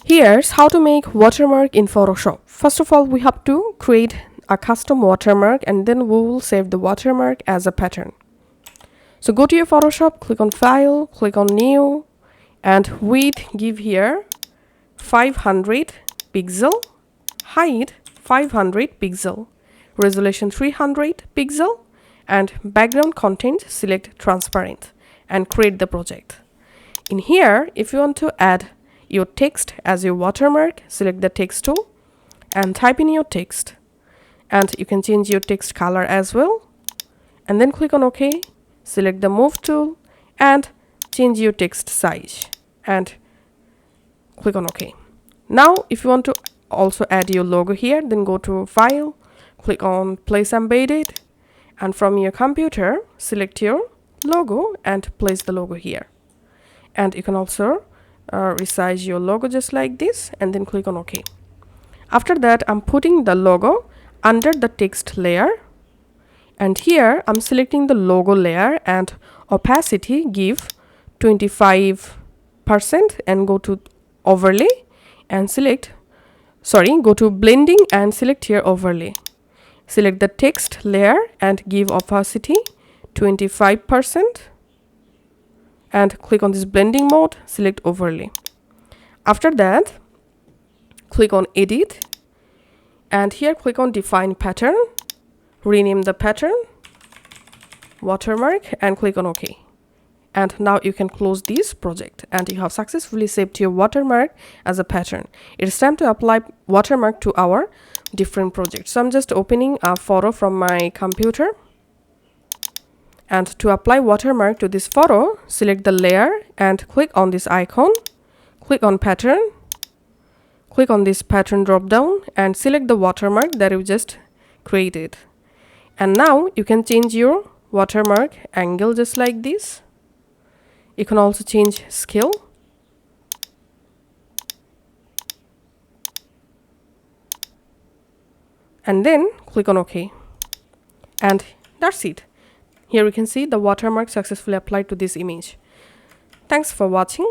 Here's how to make watermark in Photoshop. First of all, we have to create a custom watermark and then we will save the watermark as a pattern. So go to your Photoshop, click on File, click on New, and width give here 500 pixel, height 500 pixel, resolution 300 pixel, and background content select transparent and create the project. In here, if you want to add your text as your watermark, select the text tool and type in your text, and you can change your text color as well, and then click on OK, select the move tool and change your text size and click on OK. Now if you want to also add your logo here, then go to File, click on Place Embedded, and from your computer select your logo and place the logo here. And you can also resize your logo just like this and then click on OK. After that, I'm putting the logo under the text layer, and here I'm selecting the logo layer and opacity give 25% and go to overlay and go to blending and select here overlay. Select the text layer and give opacity 25% and click on this blending mode, select overlay. After that, click on edit and here click on define pattern, rename the pattern watermark and click on OK. And now you can close this project and you have successfully saved your watermark as a pattern. It's time to apply watermark to our different projects. So I'm just opening a photo from my computer. And to apply watermark to this photo, select the layer and click on this icon, click on pattern, click on this pattern drop down and select the watermark that you just created. And now you can change your watermark angle just like this. You can also change scale. And then click on OK. And that's it. Here we can see the watermark successfully applied to this image. Thanks for watching.